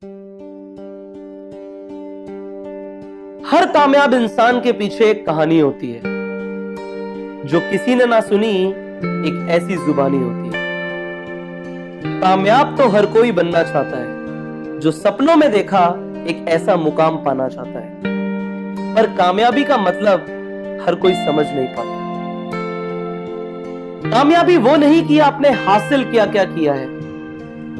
हर कामयाब इंसान के पीछे एक कहानी होती है जो किसी ने ना सुनी, एक ऐसी जुबानी होती है। कामयाब तो हर कोई बनना चाहता है, जो सपनों में देखा एक ऐसा मुकाम पाना चाहता है, पर कामयाबी का मतलब हर कोई समझ नहीं पाता। कामयाबी वो नहीं कि आपने हासिल क्या क्या किया है,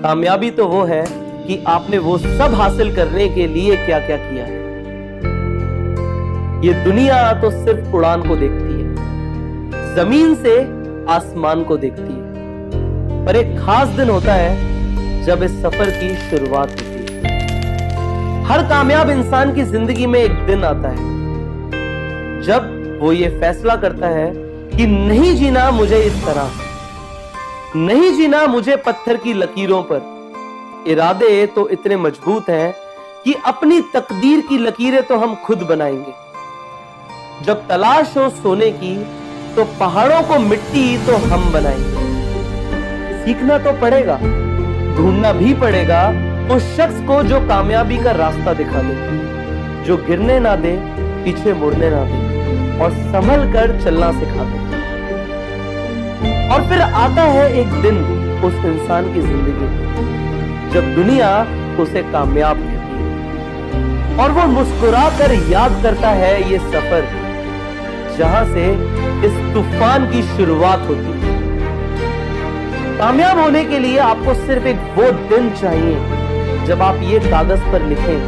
कामयाबी तो वो है कि आपने वो सब हासिल करने के लिए क्या क्या किया है। ये दुनिया तो सिर्फ उड़ान को देखती है, जमीन से आसमान को देखती है, पर एक खास दिन होता है जब इस सफर की शुरुआत होती है। हर कामयाब इंसान की जिंदगी में एक दिन आता है जब वो ये फैसला करता है कि नहीं जीना मुझे इस तरह, नहीं जीना मुझे पत्थर की लकीरों पर। इरादे तो इतने मजबूत हैं कि अपनी तकदीर की लकीरें तो हम खुद बनाएंगे। जब तलाश हो सोने की तो पहाड़ों को मिट्टी तो हम बनाएंगे। सीखना तो पड़ेगा, ढूंढना भी पड़ेगा उस शख्स को जो कामयाबी का रास्ता दिखा दे, जो गिरने ना दे, पीछे मुड़ने ना दे और संभल कर चलना सिखा दे। और फिर आता है एक दिन उस इंसान की जिंदगी में जब दुनिया उसे कामयाब कहती है और वो मुस्कुरा कर याद करता है ये सफर जहां से इस तूफान की शुरुआत होती है। कामयाब होने के लिए आपको सिर्फ एक वो दिन चाहिए जब आप ये कागज पर लिखें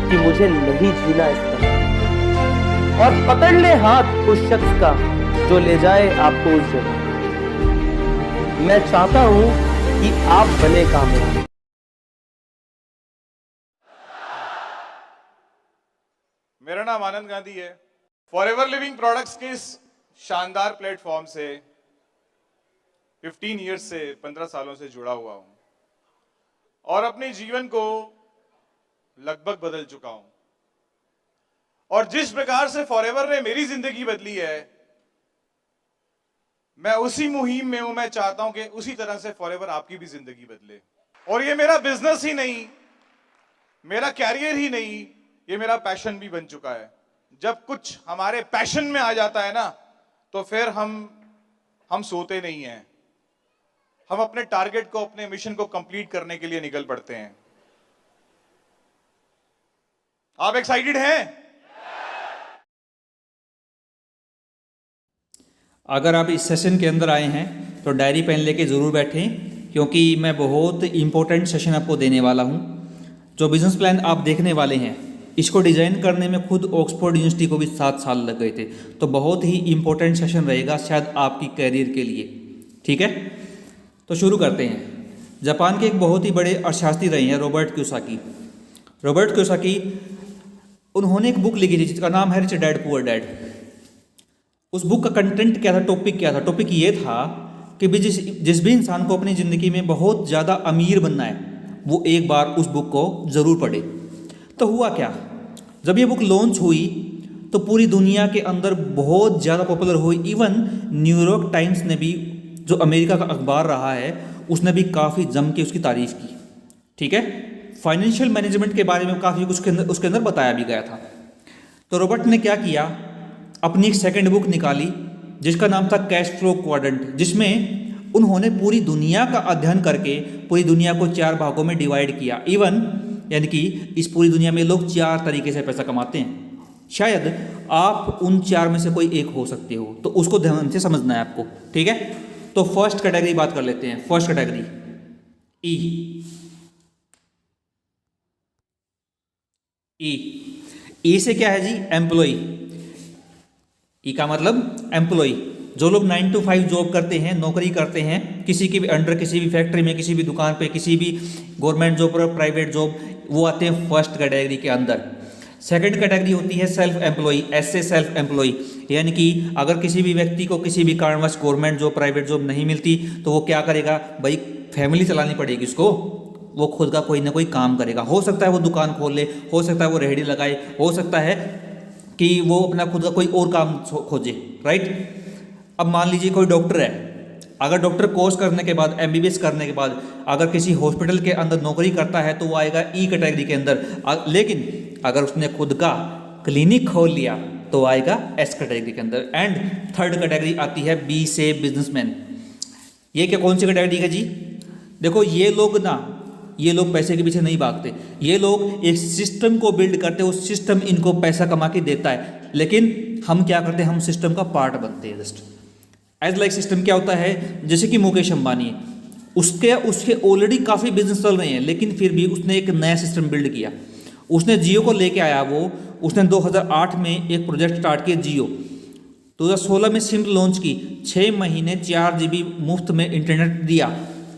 कि मुझे नहीं जीना इस तरह, और पकड़ ले हाथ उस शख्स का जो ले जाए आपको उस जगह। मैं चाहता हूं कि आप बने कामयाब। मेरा नाम आनंद गांधी है। फॉरएवर लिविंग प्रोडक्ट्स के इस शानदार प्लेटफॉर्म से 15 ईयर्स से 15 सालों से जुड़ा हुआ हूं और अपने जीवन को लगभग बदल चुका हूं। और जिस प्रकार से फॉरएवर ने मेरी जिंदगी बदली है, मैं उसी मुहिम में हूं। मैं चाहता हूं कि उसी तरह से फॉरएवर आपकी भी जिंदगी बदले। और ये मेरा बिजनेस ही नहीं, मेरा कैरियर ही नहीं, ये मेरा पैशन भी बन चुका है। जब कुछ हमारे पैशन में आ जाता है ना, तो फिर हम सोते नहीं हैं, हम अपने टारगेट को, अपने मिशन को कंप्लीट करने के लिए निकल पड़ते हैं। आप एक्साइटेड हैं? अगर आप इस सेशन के अंदर आए हैं तो डायरी पेन लेके ज़रूर बैठें, क्योंकि मैं बहुत इंपॉर्टेंट सेशन आपको देने वाला हूं। जो बिजनेस प्लान आप देखने वाले हैं, इसको डिज़ाइन करने में खुद ऑक्सफोर्ड यूनिवर्सिटी को भी 7 साल लग गए थे। तो बहुत ही इंपॉर्टेंट सेशन रहेगा शायद आपकी कैरियर के लिए। ठीक है, तो शुरू करते हैं। जापान के एक बहुत ही बड़े अर्थशास्त्री रहे हैं रॉबर्ट कियोसाकी। रॉबर्ट कियोसाकी, उन्होंने एक बुक लिखी थी जिसका नाम है रिच डैड पुअर डैड। उस बुक का कंटेंट क्या था, टॉपिक क्या था? टॉपिक ये था कि जिस भी इंसान को अपनी ज़िंदगी में बहुत ज़्यादा अमीर बनना है, वो एक बार उस बुक को ज़रूर पढ़े। तो हुआ क्या, जब ये बुक लॉन्च हुई तो पूरी दुनिया के अंदर बहुत ज़्यादा पॉपुलर हुई। इवन न्यूयॉर्क टाइम्स ने भी, जो अमेरिका का अखबार रहा है, उसने भी काफ़ी जम के उसकी तारीफ की। ठीक है, फाइनेंशियल मैनेजमेंट के बारे में काफ़ी कुछ उसके अंदर बताया भी गया था। तो रॉबर्ट ने क्या किया, अपनी एक सेकेंड बुक निकाली जिसका नाम था कैश फ्लो क्वाड्रेंट, जिसमें उन्होंने पूरी दुनिया का अध्ययन करके पूरी दुनिया को 4 भागों में डिवाइड किया। इवन यानी कि इस पूरी दुनिया में लोग 4 तरीके से पैसा कमाते हैं। शायद आप उन 4 में से कोई एक हो सकते हो, तो उसको ध्यान से समझना है आपको। ठीक है, तो फर्स्ट कैटेगरी बात कर लेते हैं। फर्स्ट कैटेगरी ई से क्या है जी? एम्प्लॉय। ई का मतलब एम्प्लॉय। जो लोग 9 to 5 जॉब करते हैं, नौकरी करते हैं, किसी के भी अंडर, किसी भी फैक्ट्री में, किसी भी दुकान पे, किसी भी गवर्नमेंट जॉब और प्राइवेट जॉब, वो आते हैं फर्स्ट कैटेगरी के अंदर। सेकंड कैटेगरी होती है सेल्फ एम्प्लॉय। ऐसे सेल्फ एम्प्लॉय यानी कि अगर किसी भी व्यक्ति को किसी भी कारणवश गवर्नमेंट जॉब, प्राइवेट जॉब नहीं मिलती तो वो क्या करेगा भाई, फैमिली चलानी पड़ेगी उसको, वो खुद का कोई ना कोई काम करेगा। हो सकता है वो दुकान खोल ले, हो सकता है वो रेहड़ी लगाए, हो सकता है कि वो अपना खुद का कोई और काम खोजे। राइट, अब मान लीजिए कोई डॉक्टर है, अगर डॉक्टर कोर्स करने के बाद, एमबीबीएस करने के बाद अगर किसी हॉस्पिटल के अंदर नौकरी करता है तो वो आएगा ई कैटेगरी के अंदर। लेकिन अगर उसने खुद का क्लिनिक खोल लिया तो आएगा एस कैटेगरी के अंदर। एंड थर्ड कैटेगरी आती है बी से बिजनेसमैन। ये क्या कौन सी कैटेगरी है जी? देखो ये लोग पैसे के पीछे नहीं भागते, ये लोग एक सिस्टम को बिल्ड करते हैं, उस सिस्टम इनको पैसा कमा के देता है, लेकिन हम क्या करते हैं, हम सिस्टम का पार्ट बनते हैं। जस्ट एज लाइक सिस्टम क्या होता है, जैसे कि मुकेश अंबानी है, उसके ऑलरेडी काफ़ी बिजनेस चल रहे हैं, लेकिन फिर भी उसने एक नया सिस्टम बिल्ड किया। उसने जियो को लेके आया, उसने 2008 में एक प्रोजेक्ट स्टार्ट किया जियो, 2016 में सिम लॉन्च की, 6 महीने 4 GB मुफ्त में इंटरनेट दिया।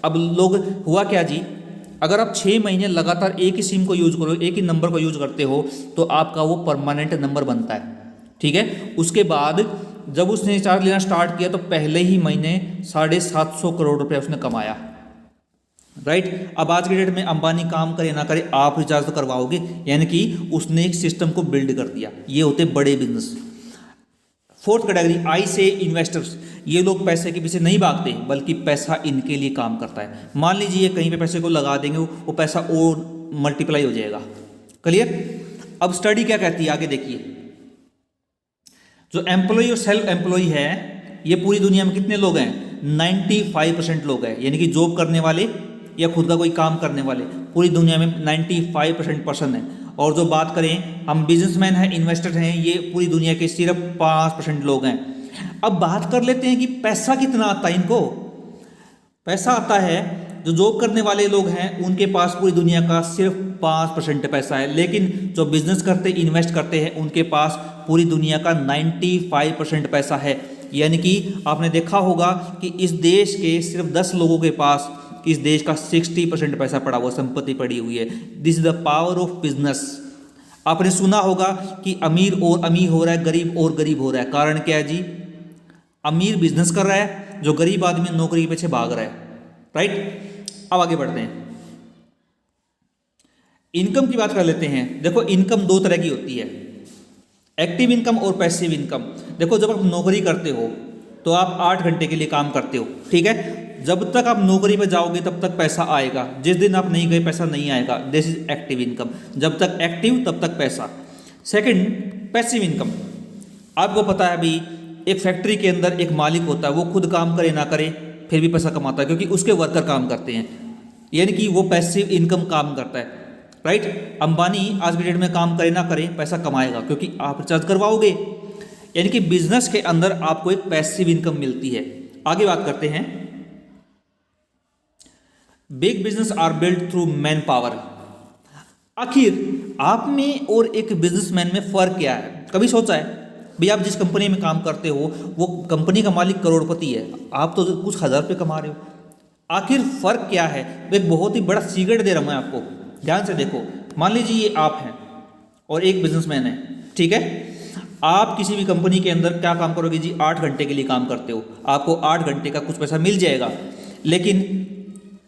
अब लोग हुआ क्या जी, अगर आप 6 महीने लगातार एक ही सिम को यूज करो, एक ही नंबर को यूज करते हो, तो आपका वो परमानेंट नंबर बनता है, ठीक है। उसके बाद जब उसने रिचार्ज लेना स्टार्ट किया तो पहले ही महीने 750 करोड़ रुपए उसने कमाया, राइट। अब आज के डेट में अंबानी काम करे ना करे, आप रिचार्ज तो करवाओगे, यानी कि उसने एक सिस्टम को बिल्ड कर दिया। ये होते बड़े बिजनेस। फोर्थ कैटेगरी आई से इन्वेस्टर्स। ये लोग पैसे के पीछे नहीं भागते, बल्कि पैसा इनके लिए काम करता है। मान लीजिए कहीं पे पैसे को लगा देंगे, वो पैसा और मल्टीप्लाई हो जाएगा। क्लियर? अब स्टडी क्या कहती है, आगे देखिए। जो एम्प्लॉय और सेल्फ एम्प्लॉय है, ये पूरी दुनिया में कितने लोग हैं? 95% लोग हैं, यानी कि जॉब करने वाले या खुद का कोई काम करने वाले पूरी दुनिया में 95% पर्सन है। और जो बात करें हम बिजनेसमैन हैं, इन्वेस्टर हैं, ये पूरी दुनिया के सिर्फ 5% लोग हैं। अब बात कर लेते हैं कि पैसा कितना आता है इनको। पैसा आता है, जो जॉब करने वाले लोग हैं उनके पास पूरी दुनिया का सिर्फ 5% पैसा है, लेकिन जो बिजनेस करते इन्वेस्ट करते हैं उनके पास पूरी दुनिया का 95% पैसा है। यानी कि आपने देखा होगा कि इस देश के सिर्फ 10 लोगों के पास इस देश का 60% पैसा पड़ा हुआ, संपत्ति पड़ी हुई है। This is the power of business. आपने सुना होगा कि अमीर और अमीर हो रहा है, गरीब और गरीब हो रहा है। कारण क्या है जी? अमीर बिजनेस कर रहा है, जो गरीब आदमी नौकरी के पीछे भाग रहा है, राइट। अब आगे बढ़ते हैं, इनकम की बात कर लेते हैं। देखो इनकम 2 तरह की होती है, एक्टिव इनकम और पैसिव इनकम। देखो जब आप नौकरी करते हो तो आप 8 घंटे के लिए काम करते हो, ठीक है। जब तक आप नौकरी पर जाओगे तब तक पैसा आएगा, जिस दिन आप नहीं गए पैसा नहीं आएगा। This is active income. जब तक एक्टिव तब तक पैसा। Second, passive income. आपको पता है अभी एक फैक्ट्री के अंदर एक मालिक होता है, वो खुद काम करे ना करे फिर भी पैसा कमाता है, क्योंकि उसके वर्कर काम करते हैं, यानी कि वो पैसिव इनकम काम करता है, राइट। अंबानी आज की डेट में काम करे ना करे पैसा कमाएगा, क्योंकि आप रिचार्ज करवाओगे। यानी कि बिजनेस के अंदर आपको एक पैसिव इनकम मिलती है। आगे बात करते हैं, big business are build through man power. आखिर आप में और एक बिजनेसमैन में फर्क क्या है? कभी सोचा है भाई, आप जिस कंपनी में काम करते हो वो कंपनी का मालिक करोड़पति है, आप तो कुछ हज़ार रुपये कमा रहे हो। आखिर फर्क क्या है? एक बहुत ही बड़ा सीक्रेट दे रहा हूं मैं आपको, ध्यान से देखो। मान लीजिए ये आप हैं और एक बिजनेसमैन है, ठीक है। आप किसी भी कंपनी के अंदर क्या काम करोगे जी? 8 घंटे के लिए काम करते हो, आपको 8 घंटे का कुछ पैसा मिल जाएगा। लेकिन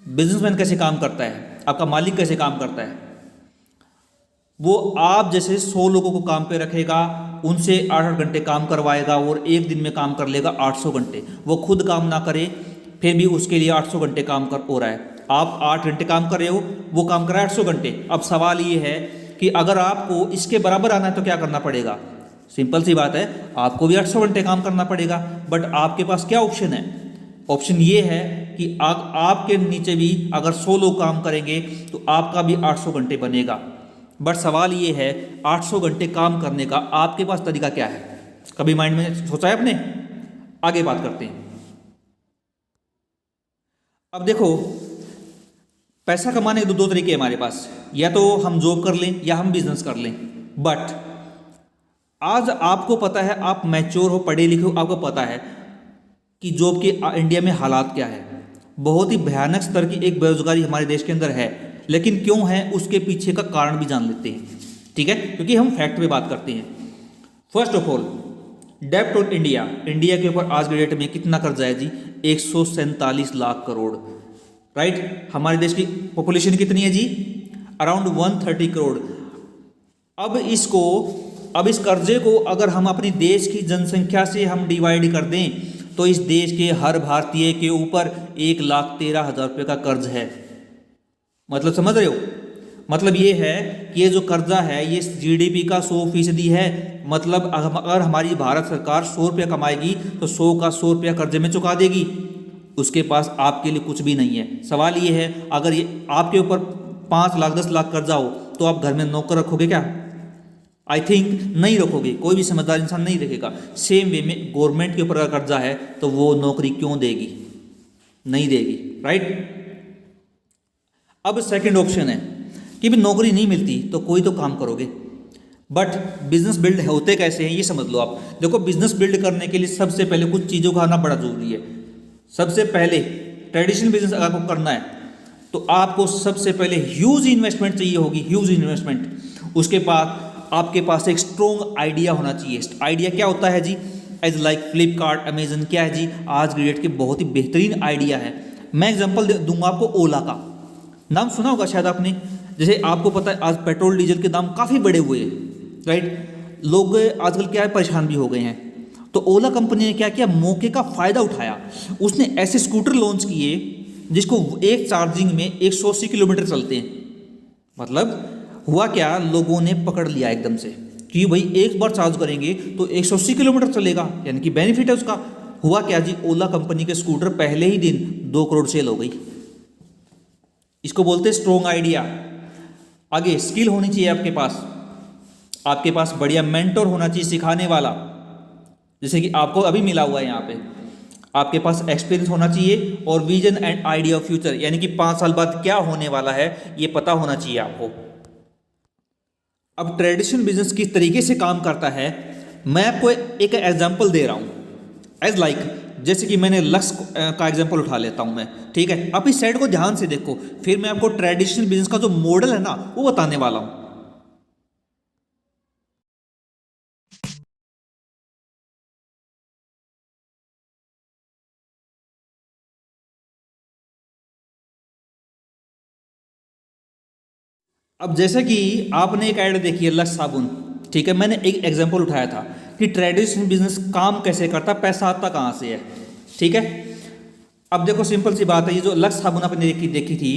बिजनेसमैन कैसे काम करता है, आपका मालिक कैसे काम करता है? वो आप जैसे 100 लोगों को काम पे रखेगा, उनसे 8 घंटे काम करवाएगा और एक दिन में काम कर लेगा 800 घंटे। वो खुद काम ना करे फिर भी उसके लिए 800 घंटे काम कर हो रहा है। आप 8 घंटे काम कर रहे हो, वो काम कर रहा है 800 घंटे। अब सवाल ये है कि अगर आपको इसके बराबर आना है तो क्या करना पड़ेगा? सिंपल सी बात है, आपको भी 800 घंटे काम करना पड़ेगा। बट आपके पास क्या ऑप्शन है? ऑप्शन ये है कि आपके नीचे भी अगर 100 लोग काम करेंगे तो आपका भी 800 घंटे बनेगा। बट सवाल ये है 800 घंटे काम करने का आपके पास तरीका क्या है? कभी माइंड में सोचा है आपने? आगे बात करते हैं। अब देखो पैसा कमाने के दो तरीके हमारे पास, या तो हम जॉब कर लें या हम बिजनेस कर लें। बट आज आपको पता है, आप मैच्योर हो, पढ़े लिखे हो, आपको पता है कि जॉब के इंडिया में हालात क्या है। बहुत ही भयानक स्तर की एक बेरोजगारी हमारे देश के अंदर है। लेकिन क्यों है, उसके पीछे का कारण भी जान लेते हैं, ठीक है, क्योंकि हम फैक्ट पे बात करते हैं। फर्स्ट ऑफ ऑल, डेब्ट ऑन इंडिया। इंडिया के ऊपर आज के डेट में कितना कर्जा है जी? 147 लाख करोड़, राइट। हमारे देश की पॉपुलेशन कितनी है जी? अराउंड 130 करोड़। अब इस कर्जे को अगर हम अपनी देश की जनसंख्या से हम डिवाइड कर दें तो इस देश के हर भारतीय के ऊपर 1,13,000 रुपये का कर्ज है। मतलब समझ रहे हो? मतलब ये है कि ये जो कर्जा है ये जीडीपी का 100% है। मतलब अगर हमारी भारत सरकार 100 रुपया कमाएगी तो 100 का 100 रुपया कर्जे में चुका देगी। उसके पास आपके लिए कुछ भी नहीं है। सवाल ये है, अगर ये आपके ऊपर 5 लाख 10 लाख कर्जा हो तो आप घर में नौकर रखोगे क्या? आई थिंक नहीं रखोगे, कोई भी समझदार इंसान नहीं रखेगा। सेम वे में गवर्नमेंट के ऊपर अगर कर्जा है तो वो नौकरी क्यों देगी? नहीं देगी, राइट। अब सेकंड ऑप्शन है कि भी नौकरी नहीं मिलती तो कोई तो काम करोगे, बट बिजनेस बिल्ड होते कैसे हैं ये समझ लो आप। देखो, बिजनेस बिल्ड करने के लिए सबसे पहले कुछ चीज़ों का आना बड़ा जरूरी है। सबसे पहले ट्रेडिशनल बिजनेस अगर आपको करना है तो आपको सबसे पहले ह्यूज इन्वेस्टमेंट चाहिए होगी, ह्यूज इन्वेस्टमेंट। उसके बाद आपके पास एक स्ट्रॉन्ग आइडिया होना चाहिए। आइडिया क्या होता है जी? एज लाइक फ्लिपकार्ट, अमेजन, क्या है जी आज की डेट के बहुत ही बेहतरीन आइडिया है। मैं एग्जांपल दूंगा आपको, ओला का नाम सुना होगा शायद आपने। जैसे आपको पता है आज पेट्रोल डीजल के दाम काफ़ी बढ़े हुए हैं, राइट। लोग आजकल क्या है, परेशान भी हो गए हैं। तो ओला कंपनी ने क्या किया, मौके का फ़ायदा उठाया। उसने ऐसे स्कूटर लॉन्च किए जिसको एक चार्जिंग में 180 किलोमीटर चलते हैं। मतलब हुआ क्या, लोगों ने पकड़ लिया एकदम से कि भाई एक बार चार्ज करेंगे तो 180 किलोमीटर चलेगा, यानी कि बेनिफिट है उसका। हुआ क्या जी, ओला कंपनी के स्कूटर पहले ही दिन 2 करोड़ सेल हो गई। इसको बोलते हैं स्ट्रॉन्ग आइडिया। आगे स्किल होनी चाहिए आपके पास बढ़िया मेंटर होना चाहिए, सिखाने वाला, जैसे कि आपको अभी मिला हुआ है यहाँ पे। आपके पास एक्सपीरियंस होना चाहिए और vision and idea of future, यानी कि 5 साल बाद क्या होने वाला है ये पता होना चाहिए आपको। अब ट्रेडिशनल बिजनेस किस तरीके से काम करता है, मैं आपको एक एग्जांपल दे रहा हूं। एज लाइक जैसे कि मैंने लक्स का एग्जांपल उठा लेता हूं मैं, ठीक है। आप इस साइड को ध्यान से देखो, फिर मैं आपको ट्रेडिशनल बिजनेस का जो मॉडल है ना वो बताने वाला हूं। अब जैसे कि आपने एक ऐड देखी है लक्स साबुन, ठीक है। मैंने एक एग्जांपल उठाया था कि ट्रेडिशनल बिजनेस काम कैसे करता, पैसा आता कहाँ से है, ठीक है। अब देखो सिंपल सी बात है, ये जो लक्स साबुन आपने देखी थी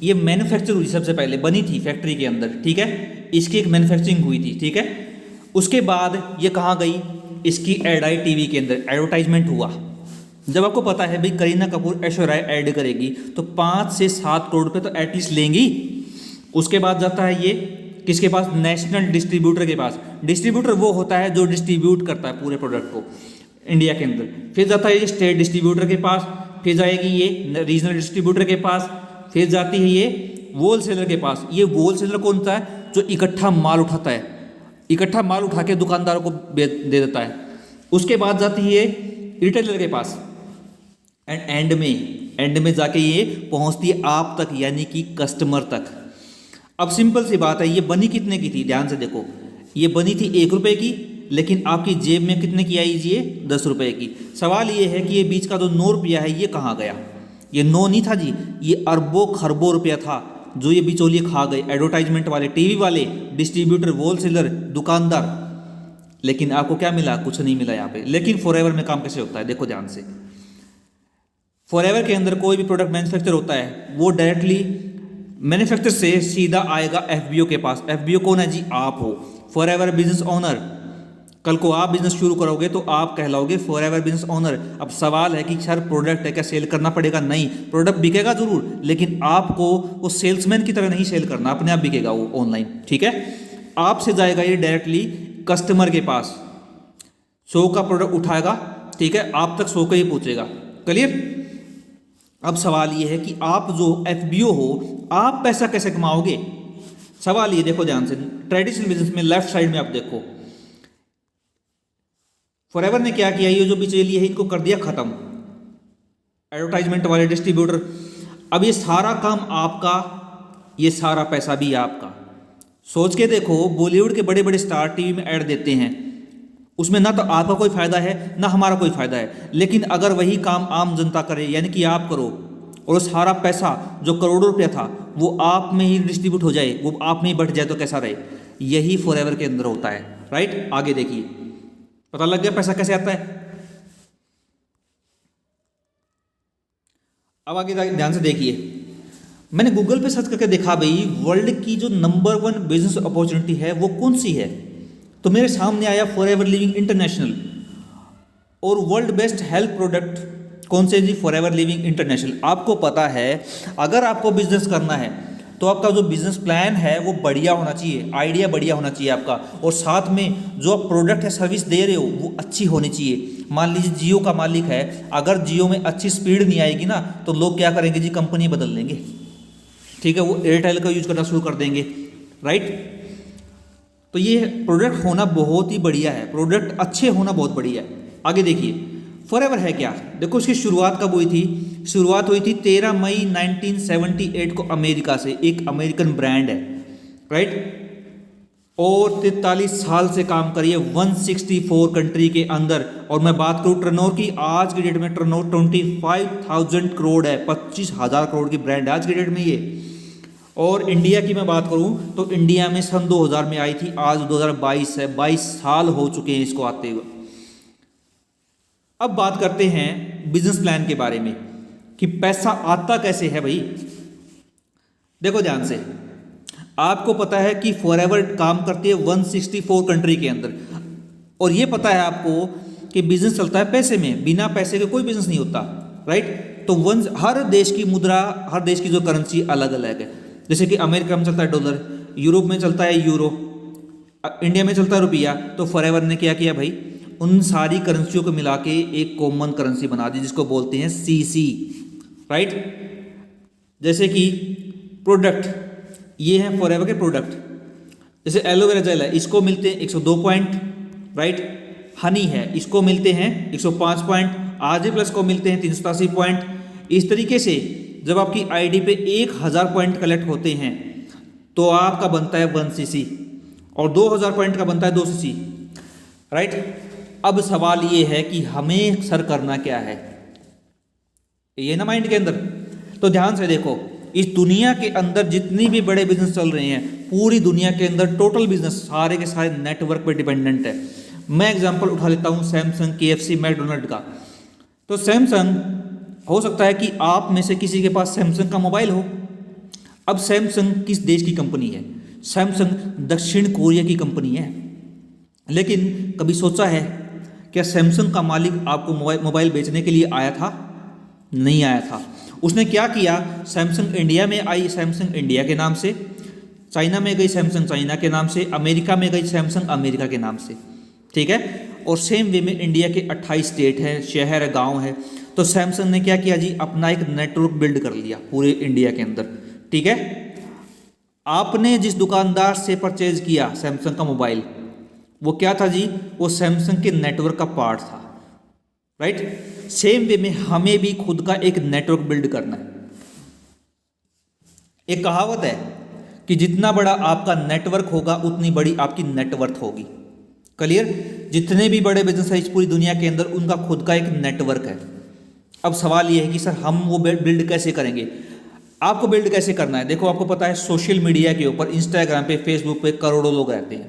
ये मैन्युफैक्चर हुई, सबसे पहले बनी थी फैक्ट्री के अंदर, ठीक है। इसकी एक मैन्युफैक्चरिंग हुई थी, ठीक है। उसके बाद ये कहाँ गई, इसकी एड आई टीवी के अंदर, एडवर्टाइजमेंट हुआ। जब आपको पता है भाई करीना कपूर ऐश्वर्या ऐड करेगी तो 5 से 7 करोड़ रुपये तो एटलीस्ट लेंगी। उसके बाद जाता है ये किसके पास, नेशनल डिस्ट्रीब्यूटर के पास। डिस्ट्रीब्यूटर वो होता है जो डिस्ट्रीब्यूट करता है पूरे प्रोडक्ट को इंडिया के अंदर। फिर जाता है ये स्टेट डिस्ट्रीब्यूटर के पास, फिर जाएगी ये रीजनल डिस्ट्रीब्यूटर के पास, फिर जाती है ये होलसेलर के पास। ये होलसेलर कौन सा है, जो इकट्ठा माल उठाता है, इकट्ठा माल उठा के दुकानदारों को दे देता है। उसके बाद जाती है ये रिटेलर के पास, एंड एंड में जाके ये पहुंचती है आप तक, यानी कि कस्टमर तक। अब सिंपल सी बात है, ये बनी कितने की थी, ध्यान से देखो। ये बनी थी 1 रुपये की, लेकिन आपकी जेब में कितने की आई जी, 10 रुपये की। सवाल ये है कि ये बीच का जो 9 रुपया है ये कहाँ गया। ये 9 नहीं था जी, ये अरबों खरबों रुपया था जो ये बिचौलिए खा गए, एडवर्टाइजमेंट वाले, टीवी वाले, डिस्ट्रीब्यूटर, होलसेलर, दुकानदार। लेकिन आपको क्या मिला, कुछ नहीं मिला यहाँ पे। लेकिन फॉरएवर में काम कैसे होता है, देखो ध्यान से। फॉरएवर के अंदर कोई भी प्रोडक्ट मैन्युफैक्चर होता है वो डायरेक्टली मैन्युफैक्चर से सीधा आएगा एफबीओ के पास। एफबीओ कौन है जी, आप हो, फॉरएवर बिजनेस ओनर। कल को आप बिजनेस शुरू करोगे तो आप कहलाओगे फॉरएवर बिजनेस ओनर। अब सवाल है कि सर प्रोडक्ट है क्या सेल करना पड़ेगा, नहीं, प्रोडक्ट बिकेगा जरूर, लेकिन आपको वो सेल्समैन की तरह नहीं सेल करना, अपने आप बिकेगा वो ऑनलाइन, ठीक है। आपसे जाएगा ये डायरेक्टली कस्टमर के पास, 100 का प्रोडक्ट उठाएगा, ठीक है, आप तक 100 का ही पहुंचेगा। क्लियर। अब सवाल ये है कि आप जो एफबीओ हो आप पैसा कैसे कमाओगे। सवाल ये देखो ध्यान से, ट्रेडिशनल बिजनेस में लेफ्ट साइड में आप देखो फॉरएवर ने क्या किया, ये जो बिचौलिए है इनको कर दिया खत्म, एडवर्टाइजमेंट वाले, डिस्ट्रीब्यूटर। अब ये सारा काम आपका, ये सारा पैसा भी आपका। सोच के देखो, बॉलीवुड के बड़े बड़े स्टार टीवी में ऐड देते हैं, उसमें ना तो आपका कोई फायदा है ना हमारा कोई फायदा है। लेकिन अगर वही काम आम जनता करे, यानी कि आप करो, और सारा पैसा जो करोड़ों रुपया था वो आप में ही डिस्ट्रीब्यूट हो जाए, वो आप में ही बढ़ जाए, तो कैसा रहे। यही फॉरएवर के अंदर होता है, राइट। आगे देखिए, पता लग गया पैसा कैसे आता है। अब आगे ध्यान से देखिए, मैंने गूगल पे सर्च करके देखा भाई वर्ल्ड की जो नंबर 1 बिजनेस अपॉर्चुनिटी है वो कौन सी है, तो मेरे सामने आया फॉरएवर लिविंग इंटरनेशनल। और वर्ल्ड बेस्ट हेल्थ प्रोडक्ट कौन से जी? Forever living international. आपको पता है अगर आपको बिजनेस करना है तो आपका जो बिजनेस प्लान है वो बढ़िया होना चाहिए, आइडिया बढ़िया होना चाहिए आपका, और साथ में जो आप प्रोडक्ट है सर्विस दे रहे हो वो अच्छी होनी चाहिए। मान लीजिए जियो का मालिक है, अगर जियो में अच्छी स्पीड नहीं आएगी ना तो लोग क्या करेंगे जी? कंपनी बदल देंगे, ठीक है, वो एयरटेल का यूज करना शुरू कर देंगे, राइट। तो ये प्रोडक्ट होना बहुत ही बढ़िया है, प्रोडक्ट अच्छे होना बहुत बढ़िया है। आगे देखिए फॉरएवर है क्या? देखो इसकी शुरुआत कब हुई थी? शुरुआत हुई थी 13 मई 1978 को अमेरिका से, एक अमेरिकन ब्रांड है, राइट। और 43 साल से काम करिए 164 कंट्री के अंदर। और मैं बात करूँ टर्नओवर की, आज की डेट में टर्नओवर 25,000 करोड़ है, 25,000 करोड़ की ब्रांड है आज की डेट में ये। और इंडिया की मैं बात करूं तो इंडिया में सन 2000 में आई थी, आज 2022 है, 22 साल हो चुके हैं इसको आते हुए। अब बात करते हैं बिजनेस प्लान के बारे में कि पैसा आता कैसे है भाई। देखो ध्यान से, आपको पता है कि फॉरएवर काम करती है 164 कंट्री के अंदर, और ये पता है आपको कि बिजनेस चलता है पैसे में, बिना पैसे के कोई बिजनेस नहीं होता, राइट। तो हर देश की मुद्रा, हर देश की जो करेंसी अलग अलग है। जैसे कि अमेरिका में चलता है डॉलर, यूरोप में चलता है यूरो, इंडिया में चलता है रुपया। तो फॉरएवर ने क्या किया भाई? उन सारी करेंसियों को मिला के एक कॉमन करेंसी बना दी जिसको बोलते हैं सीसी, राइट। जैसे कि प्रोडक्ट, ये है फॉरएवर के प्रोडक्ट, जैसे एलोवेरा जेल है, इसको मिलते हैं 102 पॉइंट, राइट। हनी है, इसको मिलते हैं 105 पॉइंट, आरजे प्लस को मिलते हैं 387 पॉइंट। इस तरीके से जब आपकी आईडी पे 1000 पॉइंट कलेक्ट होते हैं तो आपका बनता है 1 सीसी, और 2000 पॉइंट का बनता है 2 सीसी, राइट। अब सवाल ये है कि हमें सर करना क्या है, ये ना माइंड के अंदर। तो ध्यान से देखो, इस दुनिया के अंदर जितनी भी बड़े बिजनेस चल रहे हैं, पूरी दुनिया के अंदर टोटल बिजनेस सारे के सारे नेटवर्क पे डिपेंडेंट है। मैं एग्जांपल उठा लेता हूं सैमसंग, KFC, मैकडोनल्ड का। तो सैमसंग, हो सकता है कि आप में से किसी के पास सैमसंग का मोबाइल हो। अब सैमसंग किस देश की कंपनी है? सैमसंग दक्षिण कोरिया की कंपनी है। लेकिन कभी सोचा है क्या सैमसंग का मालिक आपको मोबाइल बेचने के लिए आया था? नहीं आया था। उसने क्या किया? सैमसंग इंडिया में आई सैमसंग इंडिया के नाम से, चाइना में गई सैमसंग चाइना के नाम से, अमेरिका में गई सैमसंग अमेरिका के नाम से, ठीक है। और सेम वे में इंडिया के 28 स्टेट हैं, शहर है, गांव है। तो सैमसंग ने क्या किया जी? अपना एक नेटवर्क बिल्ड कर लिया पूरे इंडिया के अंदर, ठीक है। आपने जिस दुकानदार से परचेज किया सैमसंग का मोबाइल, वो क्या था जी? वो सैमसंग के नेटवर्क का पार्ट था, राइट। सेम वे में हमें भी खुद का एक नेटवर्क बिल्ड करना है। एक कहावत है कि जितना बड़ा आपका नेटवर्क होगा उतनी बड़ी आपकी नेटवर्थ होगी। क्लियर? जितने भी बड़े बिजनेस है इस पूरी दुनिया के अंदर, उनका खुद का एक नेटवर्क है। अब सवाल ये है कि सर हम वो बिल्ड कैसे करेंगे? आपको बिल्ड कैसे करना है? देखो, आपको पता है सोशल मीडिया के ऊपर, इंस्टाग्राम पे, फेसबुक पे करोड़ों लोग रहते हैं,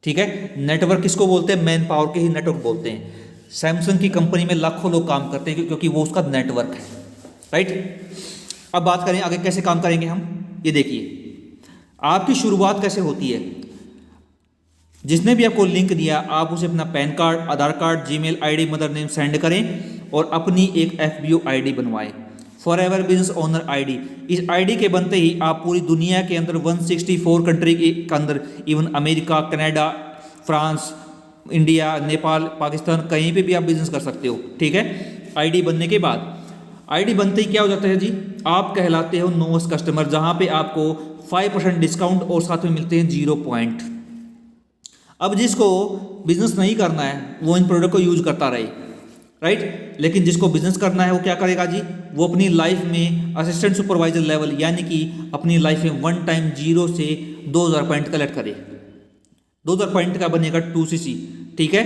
ठीक है। नेटवर्क किसको बोलते हैं? मैन पावर के ही नेटवर्क बोलते हैं। सैमसंग की कंपनी में लाखों लोग काम करते हैं क्योंकि वो उसका नेटवर्क है, राइट। अब बात करें आगे कैसे काम करेंगे हम। ये देखिए, आपकी शुरुआत कैसे होती है। जिसने भी आपको लिंक दिया, आप उसे अपना pan card, Aadhaar card, Gmail ID, mother name send करें और अपनी एक FBO आईडी बनवाएं, फॉरएवर बिजनेस ओनर आईडी। इस आईडी के बनते ही आप पूरी दुनिया के अंदर 164 कंट्री के अंदर, even America, Canada, France, India, Nepal, Pakistan, कहीं पे भी आप बिजनेस कर सकते हो, ठीक है। आईडी बनने के बाद, आईडी बनते ही क्या हो जाता है जी? आप कहलाते हो नोवेस्ट कस्टमर, जहां पे आपको 5% डिस्काउंट और साथ में मिलते हैं 0 पॉइंट। अब जिसको बिजनेस नहीं करना है वो इन प्रोडक्ट को यूज करता रहे, राइट। लेकिन जिसको बिजनेस करना है वो क्या करेगा जी? वो अपनी लाइफ में असिस्टेंट सुपरवाइजर लेवल, यानी कि अपनी लाइफ में 1 टाइम 0 से 2000 पॉइंट कलेक्ट करे। 2000 पॉइंट का बनेगा 2cc, ठीक है।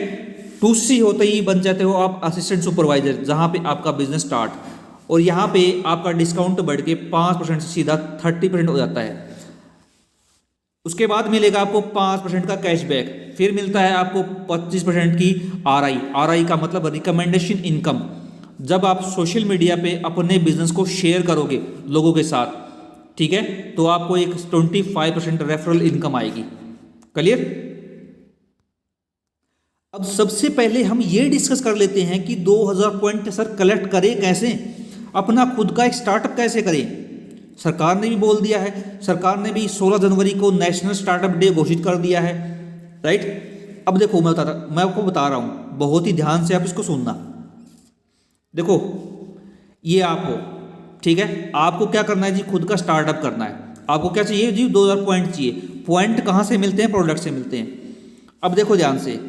2cc होते ही बन जाते हो आप असिस्टेंट सुपरवाइजर, जहां पे आपका बिजनेस स्टार्ट, और यहाँ पे आपका डिस्काउंट बढ़ के 5% से सीधा 30% हो जाता है। उसके बाद मिलेगा आपको 5% का कैशबैक, फिर मिलता है आपको 25% की RI। RI का मतलब रिकमेंडेशन इनकम। जब आप सोशल मीडिया पे अपने बिजनेस को शेयर करोगे लोगों के साथ, ठीक है, तो आपको एक 25% रेफरल इनकम आएगी। क्लियर? अब सबसे पहले हम ये डिस्कस कर लेते हैं कि 2000 पॉइंट सर कलेक्ट करें कैसे, अपना खुद का एक स्टार्टअप कैसे करें। सरकार ने भी बोल दिया है, सरकार ने भी 16 जनवरी को नेशनल स्टार्टअप डे घोषित कर दिया है, राइट। अब देखो मैं आपको बता रहा हूँ, बहुत ही ध्यान से आप इसको सुनना। देखो ये आप हो, ठीक है, आपको क्या करना है जी, खुद का स्टार्टअप करना है। आपको क्या चाहिए जी, 2000 पॉइंट चाहिए। पॉइंट कहाँ से मिलते हैं, प्रोडक्ट से मिलते हैं। अब देखो ध्यान से,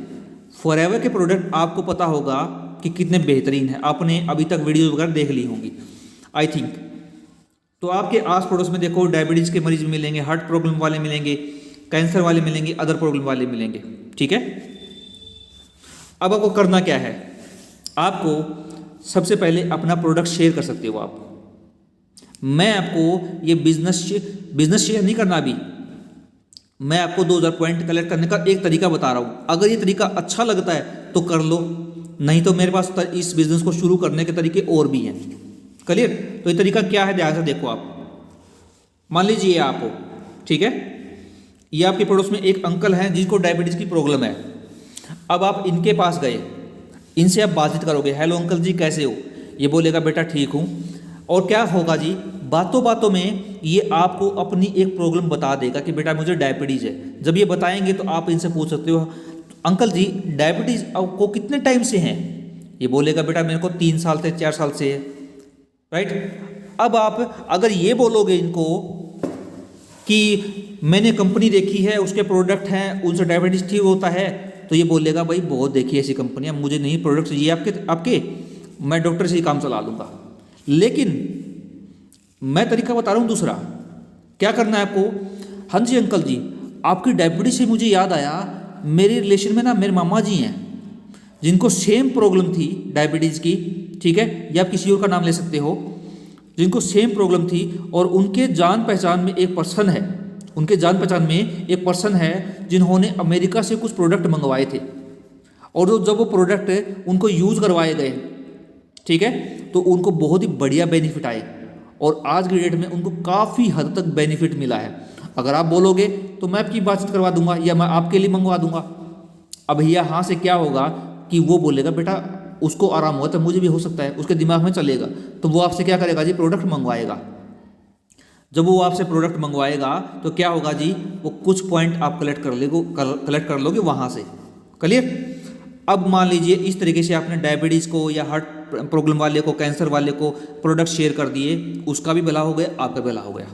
फॉरएवर के प्रोडक्ट आपको पता होगा कि कितने बेहतरीन है, आपने अभी तक वीडियो वगैरह देख ली होंगी आई थिंक। तो आपके आस पड़ोस में देखो डायबिटीज़ के मरीज मिलेंगे, हार्ट प्रॉब्लम वाले मिलेंगे, कैंसर वाले मिलेंगे, अदर प्रॉब्लम वाले मिलेंगे, ठीक है। अब आपको करना क्या है, आपको सबसे पहले अपना प्रोडक्ट शेयर कर सकते हो आप। मैं आपको ये बिजनेस शेयर नहीं करना अभी, मैं आपको 2000 पॉइंट कलेक्ट करने का एक तरीका बता रहा हूँ। अगर ये तरीका अच्छा लगता है तो कर लो, नहीं तो मेरे पास इस बिजनेस को शुरू करने के तरीके और भी हैं। क्लियर? तो ये तरीका क्या है, ध्यान से देखो आप। मान लीजिए ये आप हो, ठीक है, ये आपके पड़ोस में एक अंकल हैं जिनको डायबिटीज़ की प्रॉब्लम है। अब आप इनके पास गए, इनसे आप बातचीत करोगे, हेलो अंकल जी कैसे हो, ये बोलेगा बेटा ठीक हूँ। और क्या होगा जी, बातों बातों में ये आपको अपनी एक प्रॉब्लम बता देगा कि बेटा मुझे डायबिटीज़ है। जब ये बताएंगे तो आप इनसे पूछ सकते हो, अंकल जी डायबिटीज़ आपको कितने टाइम से है, ये बोलेगा बेटा मेरे को 3 साल से 4 साल से है, राइट। अब आप अगर ये बोलोगे इनको कि मैंने कंपनी देखी है, उसके प्रोडक्ट हैं, उनसे डायबिटीज़ ठीक होता है, तो ये बोलेगा भाई बहुत देखी ऐसी कंपनियां, मुझे नहीं प्रोडक्ट चाहिए आपके मैं डॉक्टर से ही काम चला लूँगा। लेकिन मैं तरीका बता रहा हूँ दूसरा, क्या करना है आपको, हाँ जी अंकल जी आपकी डायबिटीज़ से मुझे याद आया, मेरे रिलेशन में ना मेरे मामा जी हैं जिनको सेम प्रॉब्लम थी डायबिटीज़ की, ठीक है, या आप किसी और का नाम ले सकते हो, जिनको सेम प्रॉब्लम थी, और उनके जान पहचान में एक पर्सन है, उनके जान पहचान में एक पर्सन है जिन्होंने अमेरिका से कुछ प्रोडक्ट मंगवाए थे, और जब वो प्रोडक्ट उनको यूज़ करवाए गए, ठीक है, तो उनको बहुत ही बढ़िया बेनिफिट आए, और आज की डेट में उनको काफ़ी हद तक बेनिफिट मिला है। अगर आप बोलोगे तो मैं आपकी बातचीत करवा दूंगा या मैं आपके लिए मंगवा दूंगा। अब भैया हाँ से क्या होगा कि वो बोलेगा बेटा उसको आराम हुआ तो मुझे भी हो सकता है, उसके दिमाग में चलेगा, तो वो आपसे क्या करेगा जी, प्रोडक्ट मंगवाएगा। जब वो आपसे प्रोडक्ट मंगवाएगा तो क्या होगा जी, वो कुछ पॉइंट आप कलेक्ट कर लोगे वहाँ से। क्लियर? अब मान लीजिए इस तरीके से आपने डायबिटीज़ को या हार्ट प्रॉब्लम वाले को, कैंसर वाले को प्रोडक्ट शेयर कर दिए, उसका भी भला हो गया, आपका भला हो गया।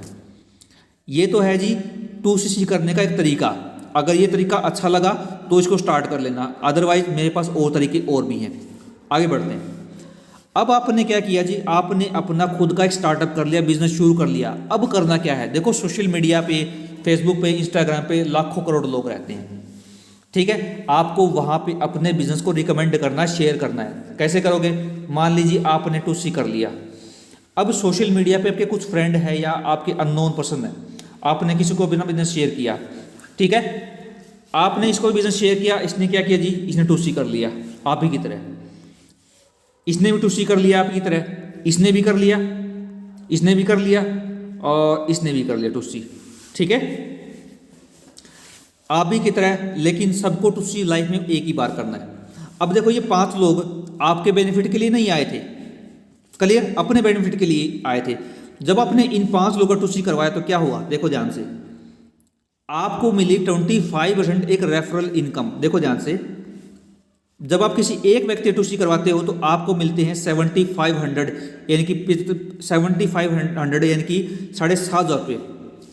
ये तो है जी 2CC करने का एक तरीका। अगर ये तरीका अच्छा लगा तो इसको स्टार्ट कर लेना, अदरवाइज मेरे पास और तरीके और भी हैं। आगे बढ़ते हैं। अब आपने क्या किया जी, आपने अपना खुद का एक स्टार्टअप कर लिया, बिजनेस शुरू कर लिया। अब करना क्या है, देखो सोशल मीडिया पे, फेसबुक पे, इंस्टाग्राम पे लाखों करोड़ लोग रहते हैं, ठीक है, आपको वहाँ पे अपने बिजनेस को रिकमेंड करना, शेयर करना है। कैसे करोगे, मान लीजिए आपने 2C कर लिया, अब सोशल मीडिया पे आपके कुछ फ्रेंड है या आपके अननोन पर्सन है, आपने किसी को बिना बिजनेस शेयर किया, ठीक है, आपने इसको बिजनेस शेयर किया, इसने क्या किया जी, इसने 2C कर लिया आप ही की तरह, इसने भी 2C कर लिया आपकी तरह, इसने भी कर लिया, इसने भी कर लिया, और इसने भी कर लिया 2C, ठीक है, आप ही की तरह, लेकिन सबको 2C लाइफ में एक ही बार करना है। अब देखो ये 5 लोग आपके बेनिफिट के लिए नहीं आए थे, क्लियर, अपने बेनिफिट के लिए आए थे। जब आपने इन 5 लोगों का 2C करवाया तो क्या हुआ, देखो ध्यान से, आपको मिली 25% एक रेफरल इनकम। देखो ध्यान से, जब आप किसी एक व्यक्ति 2C करवाते हो तो आपको मिलते हैं 7500 यानी कि 7500 यानी कि 7,500 रुपये।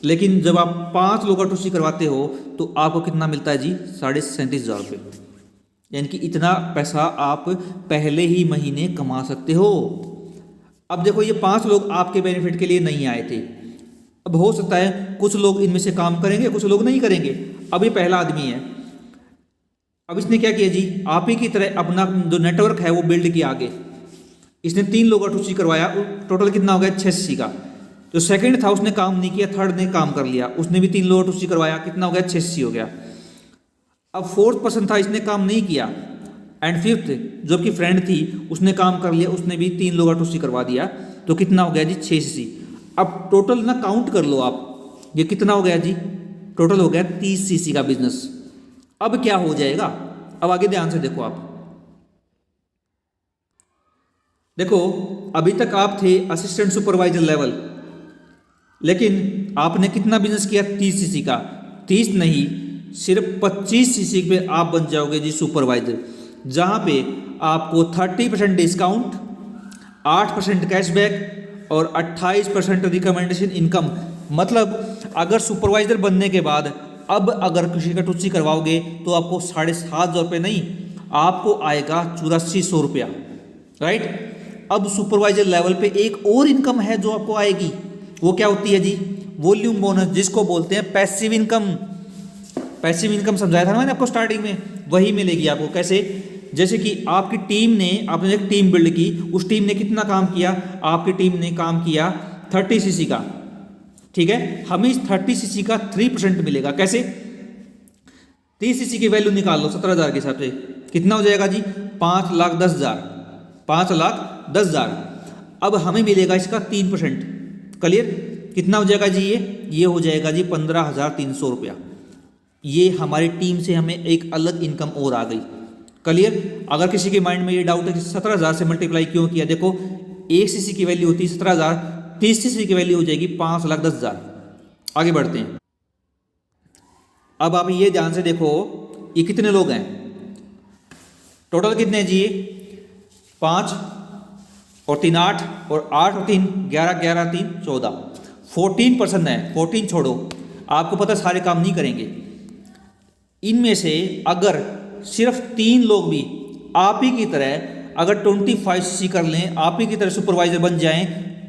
लेकिन जब आप 5 लोगों का 2C करवाते हो तो आपको कितना मिलता है जी, 37,500 रुपये, यानी कि इतना पैसा आप पहले ही महीने कमा सकते हो। अब देखो ये 5 लोग आपके बेनिफिट के लिए नहीं आए थे, अब हो सकता है कुछ लोग इनमें से काम करेंगे, कुछ लोग नहीं करेंगे। अब ये पहला आदमी है, अब इसने क्या किया जी, आप ही की तरह अपना जो नेटवर्क है वो बिल्ड किया आगे। इसने 3 लोगों का 2C करवाया, टोटल कितना हो गया 86 का। जो सेकंड था उसने काम नहीं किया, थर्ड ने काम कर लिया, उसने भी 3 लोगों का 2C करवाया, कितना हो गया 86 हो गया। अब 4th पर्सन था, इसने काम नहीं किया, एंड फिफ्थ जो आपकी फ्रेंड थी उसने काम कर लिया, उसने भी 3 लोग टूसी करवा दिया, तो कितना हो गया जी 6 सीसी। अब टोटल ना काउंट कर लो आप, ये कितना हो गया जी, टोटल हो गया 30 सीसी का बिजनेस। अब क्या हो जाएगा, अब आगे ध्यान से देखो आप, देखो अभी तक आप थे असिस्टेंट सुपरवाइजर लेवल, लेकिन आपने कितना बिजनेस किया 30 सीसी का, 30 नहीं सिर्फ 25 सीसी पे आप बन जाओगे जी सुपरवाइजर, जहां पे आपको 30% डिस्काउंट, 8% कैशबैक और 28% रिकमेंडेशन इनकम। मतलब अगर सुपरवाइजर बनने के बाद अब अगर किसी का टूसी करवाओगे तो आपको 7,500 रुपये नहीं, आपको आएगा 8400 रुपया, राइट। अब सुपरवाइजर लेवल पे एक और इनकम है जो आपको आएगी, वो क्या होती है जी, वॉल्यूम बोनस, जिसको बोलते हैं पैसिव इनकम। पैसिव इनकम समझाया था ना मैंने आपको स्टार्टिंग में, वही मिलेगी आपको। कैसे, जैसे कि आपकी टीम ने, आपने एक टीम बिल्ड की, उस टीम ने कितना काम किया, आपकी टीम ने काम किया 30 सीसी का, ठीक है, हमें इस 30 सीसी का 3% मिलेगा। कैसे, 30 सीसी की वैल्यू निकाल लो 17,000 के हिसाब से, कितना हो जाएगा जी 5,10,000, 5,10,000। अब हमें मिलेगा इसका 3%, क्लियर, कितना हो जाएगा जी, ये हो जाएगा जी 15,300 रुपया। ये हमारी टीम से हमें एक अलग इनकम और आ गई, क्लियर। अगर किसी के माइंड में ये डाउट है कि 17,000 से मल्टीप्लाई क्यों किया, देखो 1 सीसी की वैल्यू होती है 17,000, 30 सीसी की वैल्यू हो जाएगी 5,10,000। आगे बढ़ते हैं। अब आप ये ध्यान से देखो, ये कितने लोग हैं, टोटल कितने हैं जी, 5 और 3 8 और 8 और 3 11, 11 3 14, 14% है, 14 छोड़ो, आपको पता सारे काम नहीं करेंगे। इनमें से अगर सिर्फ 3 लोग भी आप ही की तरह अगर 25 सीसी कर लें, आप ही की तरह सुपरवाइजर बन जाएं,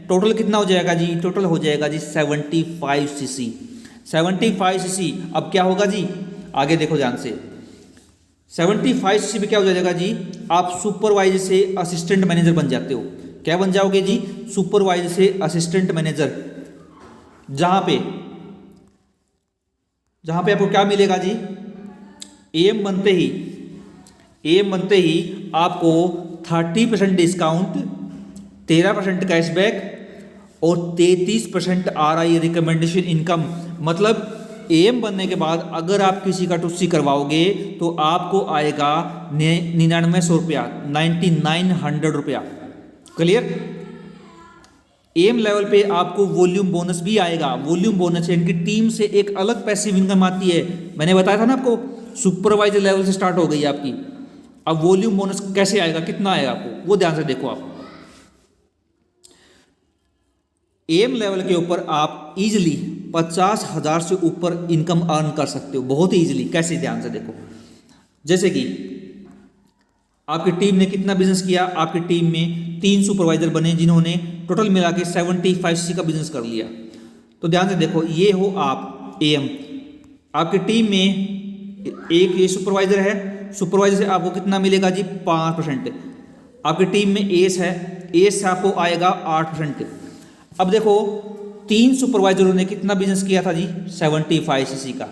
टोटल कितना हो जाएगा जी, टोटल हो जाएगा जी 75 सीसी, 75 सीसी। अब क्या होगा जी, आगे देखो ध्यान से, 75 सीसी पे क्या हो जाएगा जी, आप सुपरवाइजर से असिस्टेंट मैनेजर बन जाते हो। क्या बन जाओगे जी, सुपरवाइजर से असिस्टेंट मैनेजर, जहां पे आपको क्या मिलेगा जी, एम बनते ही आपको 30% डिस्काउंट, 13% कैशबैक और 33% RI रिकमेंडेशन इनकम। मतलब एम बनने के बाद अगर आप किसी का टूसी करवाओगे तो आपको आएगा 9900 रुपया, 9900 रुपया, क्लियर। एम लेवल पे आपको वॉल्यूम बोनस भी आएगा, वॉल्यूम बोनस है इनकी टीम से एक अलग पैसिव इनकम आती है। मैंने बताया था ना आपको, सुपरवाइजर लेवल से स्टार्ट हो गई आपकी। अब वॉल्यूम बोनस कैसे आएगा, कितना आएगा आपको, वो ध्यान से देखो। आप एम लेवल के ऊपर आप इजीली 50,000 से ऊपर इनकम अर्न कर सकते हो, बहुत इजीली। कैसे, ध्यान से देखो, जैसे कि आपकी टीम ने कितना बिजनेस किया, आपकी टीम में 3 सुपरवाइजर बने जिन्होंने टोटल मिला के 75 सीसी का बिजनेस कर लिया। तो ध्यान से देखो, ये हो आप एम, आपकी टीम में एक ये सुपरवाइजर है, सुपरवाइजर से आपको कितना मिलेगा जी 5%। आपकी टीम में एस है, एस से आपको आएगा 8%। अब देखो 3 सुपरवाइजरों ने कितना बिजनेस किया था जी 75 सीसी का।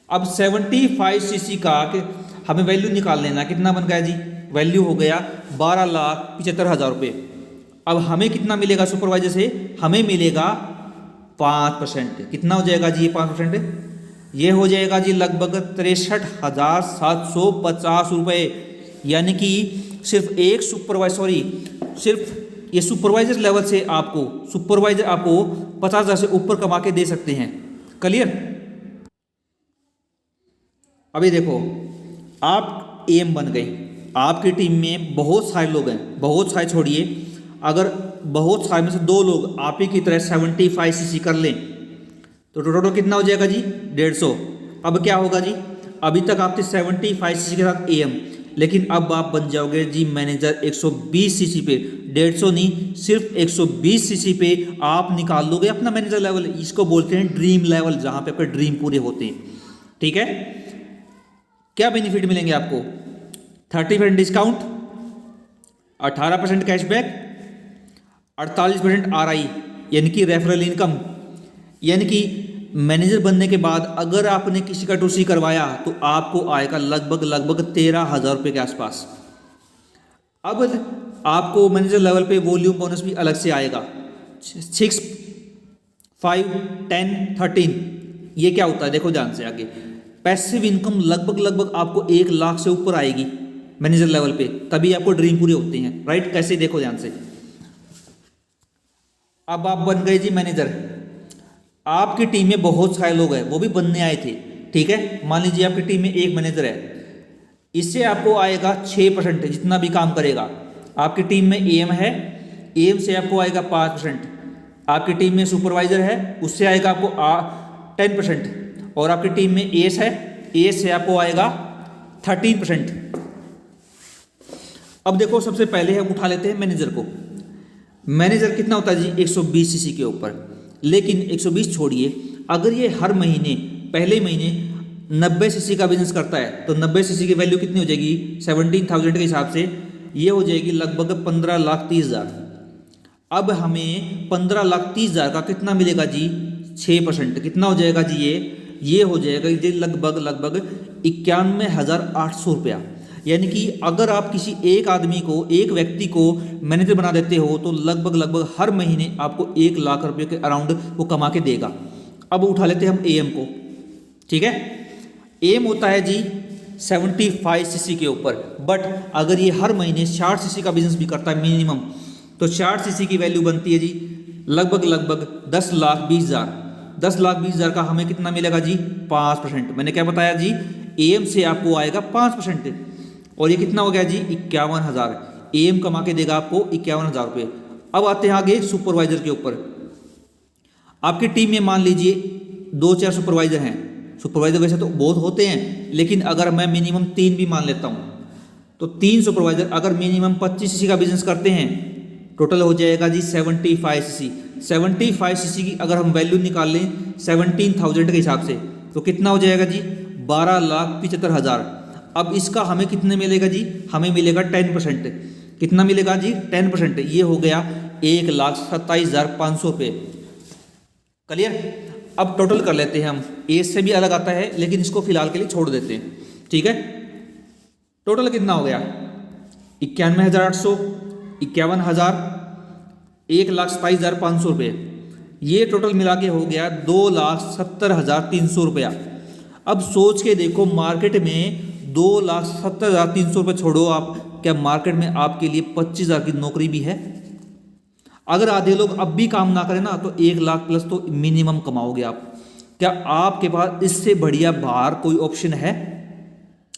अब 75 सीसी का हमें वैल्यू निकाल लेना, कितना बन गया जी, वैल्यू हो गया 12,75,000 रुपये। अब हमें कितना मिलेगा सुपरवाइजर से, हमें मिलेगा 5%, कितना हो जाएगा जी ये 5%, ये हो जाएगा जी लगभग 63,750 रुपये। यानी कि सिर्फ एक सिर्फ ये सुपरवाइजर लेवल से आपको, सुपरवाइजर आपको 50,000 से ऊपर कमा के दे सकते हैं, क्लियर। अभी देखो, आप एम बन गए, आपकी टीम में बहुत सारे लोग हैं, बहुत सारे छोड़िए, अगर बहुत सारे में से 2 लोग आप ही की तरह 75 सीसी कर लें तो टोटल कितना हो जाएगा जी 150। अब क्या होगा जी, अभी तक आप थे 75 सीसी के साथ एम, लेकिन अब आप बन जाओगे जी मैनेजर 120 सीसी पे, 150 नहीं सिर्फ 120 सीसी पे आप निकाल लोगे अपना मैनेजर लेवल। इसको बोलते हैं ड्रीम लेवल, जहां पे आपके ड्रीम पूरे होते हैं, ठीक है। क्या बेनिफिट मिलेंगे आपको, 30% डिस्काउंट, 18% कैशबैक, 48% RI यानी कि रेफरल इनकम। यानी कि मैनेजर बनने के बाद अगर आपने किसी का टूसी करवाया तो आपको आएगा लगभग 13,000 रुपये के आसपास, अब आपको मैनेजर लेवल पे वॉल्यूम बोनस भी अलग से आएगा 6, 5, 10, 13। ये क्या होता है देखो ध्यान से आगे। पैसिव इनकम लगभग आपको 1 लाख से ऊपर आएगी मैनेजर लेवल पे, तभी आपको ड्रीम पूरे होते हैं, राइट। कैसे देखो ध्यान से। अब आप बन गए जी मैनेजर, आपकी टीम में बहुत सारे लोग हैं वो भी बनने आए थे, ठीक है। मान लीजिए आपकी टीम में एक मैनेजर है, इससे आपको आएगा 6% जितना भी काम करेगा। आपकी टीम में एम है, एम से आपको आएगा 5%। आपकी टीम में सुपरवाइजर है, उससे आएगा आपको 10%। और आपकी टीम में एस है, एस से आपको आएगा 13%। अब देखो सबसे पहले हम उठा लेते हैं मैनेजर को। मैनेजर कितना होता है जी 120 सीसी के ऊपर। लेकिन 120 छोड़िए, अगर ये हर महीने पहले महीने 90 सीसी का बिजनेस करता है तो 90 सीसी की वैल्यू कितनी हो जाएगी 17,000 के हिसाब से ये हो जाएगी लगभग 15,30,000। अब हमें 15,30,000 का कितना मिलेगा जी 6%। कितना हो जाएगा जी ये हो जाएगा जी लगभग 91,800 रुपया। यानी कि अगर आप किसी एक आदमी को, एक व्यक्ति को मैनेजर बना देते हो तो लगभग हर महीने आपको 1 लाख रुपये के अराउंड वो कमा के देगा। अब उठा लेते हैं हम एम को, ठीक है। एम होता है जी 75 सीसी के ऊपर, बट अगर ये हर महीने 60 सीसी का बिजनेस भी करता है मिनिमम, तो 60 सीसी की वैल्यू बनती है जी लगभग 10,20,000। 10,20,000 का हमें कितना मिलेगा जी 5%। मैंने क्या बताया जी एम से आपको आएगा 5%, और ये कितना हो गया जी 51,000। एम कमा के देगा आपको 51,000 रुपये। अब आते हैं आगे सुपरवाइजर के ऊपर। आपकी टीम में मान लीजिए 2-4 सुपरवाइजर हैं। सुपरवाइजर वैसे तो बहुत होते हैं, लेकिन अगर मैं मिनिमम 3 भी मान लेता हूँ तो 3 सुपरवाइजर अगर मिनिमम 25 सीसी का बिजनेस करते हैं, टोटल हो जाएगा जी 75 सीसी। 75 सीसी की अगर हम वैल्यू निकाल लें 17,000 के हिसाब से तो कितना हो जाएगा जी 12,75,000। अब इसका हमें कितने मिलेगा जी, हमें मिलेगा 10%। कितना मिलेगा जी 10%। ये हो गया 1,27,500 रुपये। क्लियर। अब टोटल कर लेते हैं हम, एज से भी अलग आता है लेकिन इसको फिलहाल के लिए छोड़ देते हैं, ठीक है। टोटल कितना हो गया 91,800, 51,000, 1,27,500 रुपये। ये टोटल मिला के हो गया 2,70,300 रुपया। अब सोच के देखो मार्केट में 2,70,300 रुपये छोड़ो आप, क्या मार्केट में आपके लिए 25,000 की नौकरी भी है? अगर आधे लोग अब भी काम ना करें ना तो 1 लाख प्लस तो मिनिमम कमाओगे आप। क्या आपके पास इससे बढ़िया बाहर कोई ऑप्शन है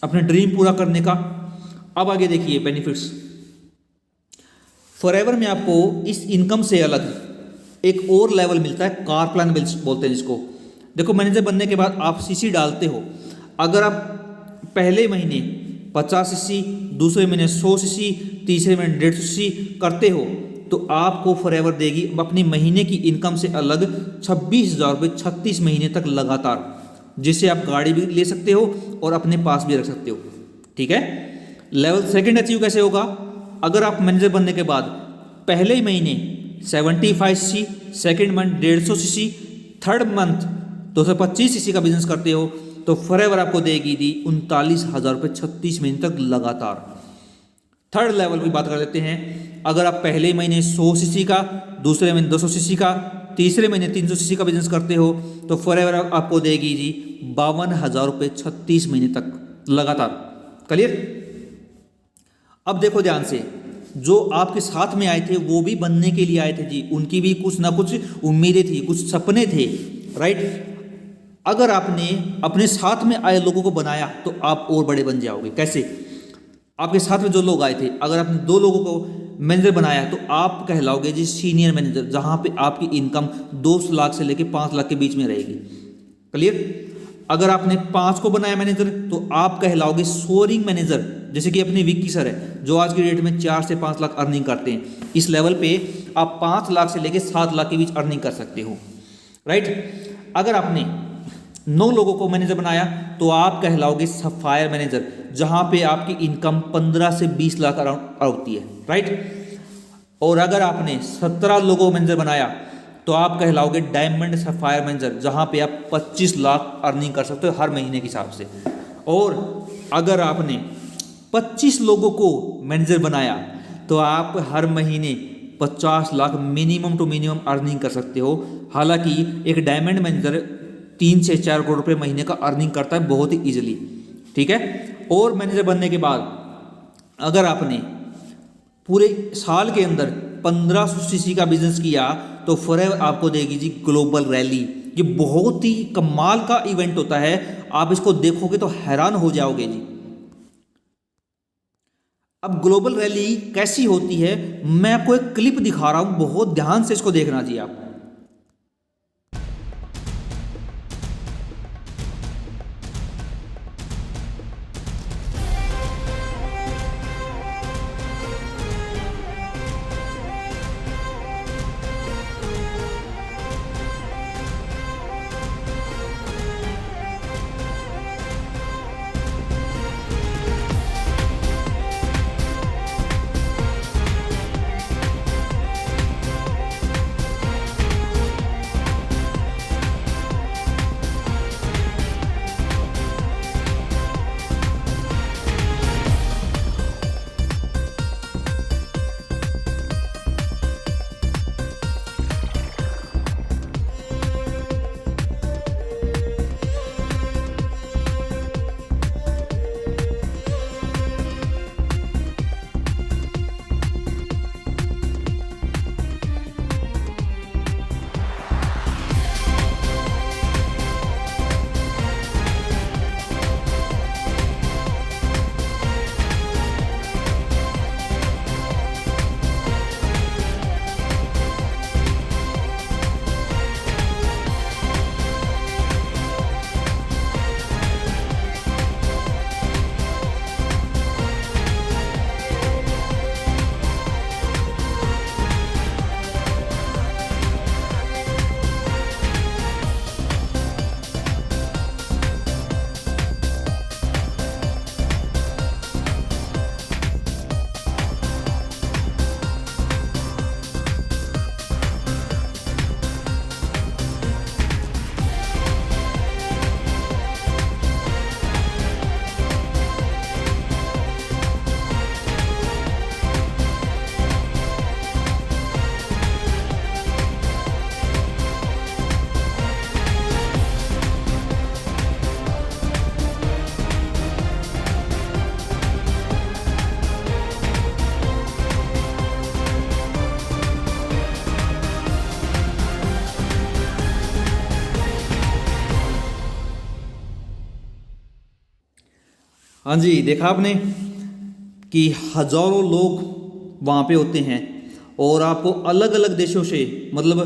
अपने ड्रीम पूरा करने का? अब आगे देखिए बेनिफिट्स। फॉरएवर में आपको इस इनकम से अलग एक और लेवल मिलता है, कार प्लान बोलते हैं जिसको। देखो मैनेजर बनने के बाद आप सीसी डालते हो। अगर आप पहले महीने 50 सीसी, दूसरे महीने 100 सीसी, तीसरे महीने 150 सीसी करते हो तो आपको फॉरएवर देगी अपनी महीने की इनकम से अलग 26,000 रुपये 36 महीने तक लगातार, जिससे आप गाड़ी भी ले सकते हो और अपने पास भी रख सकते हो, ठीक है। लेवल सेकंड अचीव कैसे होगा? अगर आप मैनेजर बनने के बाद पहले महीने 75 CC, second month 150 CC, third month 225 CC का बिजनेस करते हो तो फॉरएवर आपको देगी 39,000 रुपये 36 महीने तक लगातार। थर्ड लेवल की बात कर लेते हैं। अगर आप पहले महीने 100 सीसी का, दूसरे महीने 200 सीसी का, तीसरे महीने 300 सीसी का बिजनेस करते हो तो फॉरएवर आपको देगी जी 52,000 रुपये 36 महीने तक लगातार। क्लियर। अब देखो ध्यान से, जो आपके साथ में आए थे वो भी बनने के लिए आए थे जी, उनकी भी कुछ ना कुछ उम्मीदें थी, कुछ सपने थे, राइट। अगर आपने अपने साथ में आए लोगों को बनाया तो आप और बड़े बन जाओगे। कैसे? आपके साथ में जो लोग आए थे, अगर आपने 2 लोगों को मैनेजर बनाया तो आप कहलाओगे जी सीनियर मैनेजर, जहां पे आपकी इनकम 2 लाख से लेके 5 लाख के बीच में रहेगी। क्लियर। अगर आपने 5 को बनाया मैनेजर तो आप कहलाओगे सोअरिंग मैनेजर, जैसे कि अपने विक्की सर है जो आज की डेट में 4 से 5 लाख अर्निंग करते हैं। इस लेवल पे आप 5 लाख से लेके 7 लाख के बीच अर्निंग कर सकते हो, राइट। अगर आपने 9 लोगों को मैनेजर बनाया तो आप कहलाओगे सफायर मैनेजर, जहां पे आपकी इनकम 15 से 20 लाख अराउंड होती है, राइट। और अगर आपने 17 लोगों को मैनेजर बनाया तो आप कहलाओगे डायमंड सफायर मैनेजर, जहां पे आप 25 लाख अर्निंग कर सकते हो हर महीने के हिसाब से। और अगर आपने 25 लोगों को मैनेजर बनाया तो आप हर महीने 50 lakh minimum to minimum earning कर सकते हो। हालांकि एक डायमंड मैनेजर 3 से 4 करोड़ रुपए महीने का अर्निंग करता है बहुत ही ईजिली, ठीक है। और मैनेजर बनने के बाद अगर आपने पूरे साल के अंदर 1500 सीसी का बिजनेस किया तो फॉरएवर आपको देगी जी ग्लोबल रैली। ये बहुत ही कमाल का इवेंट होता है, आप इसको देखोगे तो हैरान हो जाओगे जी। अब ग्लोबल रैली कैसी होती है मैं आपको एक क्लिप दिखा रहा हूं, बहुत ध्यान से इसको देखना जी आप। हाँ जी, देखा आपने कि हजारों लोग वहाँ पे होते हैं और आपको अलग अलग देशों से, मतलब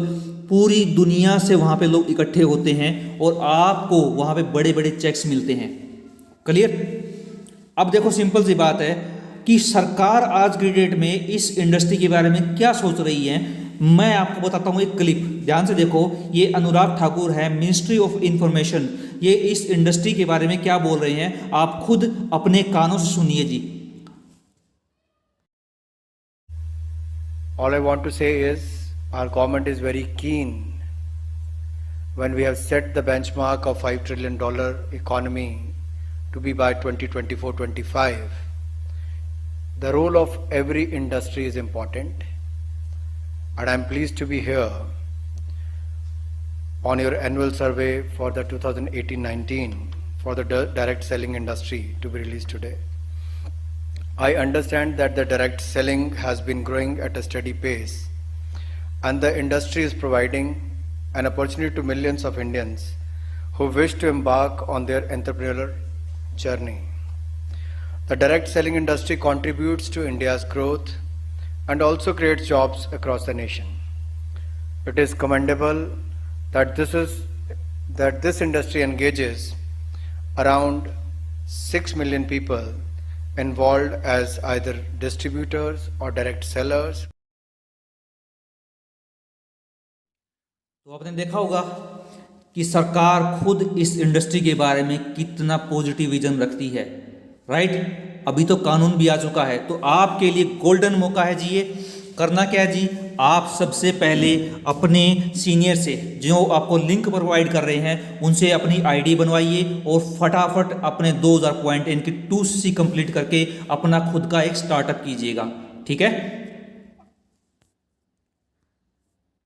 पूरी दुनिया से वहाँ पे लोग इकट्ठे होते हैं और आपको वहाँ पे बड़े बड़े चेक्स मिलते हैं। क्लियर? अब देखो सिंपल सी बात है कि सरकार आज की डेट में इस इंडस्ट्री के बारे में क्या सोच रही है। मैं आपको बताता हूँ एक क्लिप, ध्यान से देखो। ये अनुराग ठाकुर है, मिनिस्ट्री ऑफ इंफॉर्मेशन, ये इस इंडस्ट्री के बारे में क्या बोल रहे हैं आप खुद अपने कानों से सुनिए जी। All I want to say is our government is very keen when we have set the benchmark of $5 trillion economy to be by 2024-25. The role of every industry is important, and I am pleased to be here on your annual survey for the 2018-19 for the direct selling industry to be released today. I understand that the direct selling has been growing at a steady pace, and the industry is providing an opportunity to millions of Indians who wish to embark on their entrepreneurial journey. The direct selling industry contributes to India's growth and also creates jobs across the nation. It is commendable that this industry engages around 6 million people involved as either distributors or direct sellers. तो आपने देखा होगा कि सरकार खुद इस industry के बारे में कितना पॉजिटिव विजन रखती है, राइट। अभी तो कानून भी आ चुका है, तो आपके लिए गोल्डन मौका है जी। ये करना क्या है जी, आप सबसे पहले अपने सीनियर से जो आपको लिंक प्रोवाइड कर रहे हैं उनसे अपनी आईडी बनवाइए और फटाफट अपने 2000 पॉइंट इनकी 2C कंप्लीट करके अपना खुद का एक स्टार्टअप कीजिएगा। ठीक है।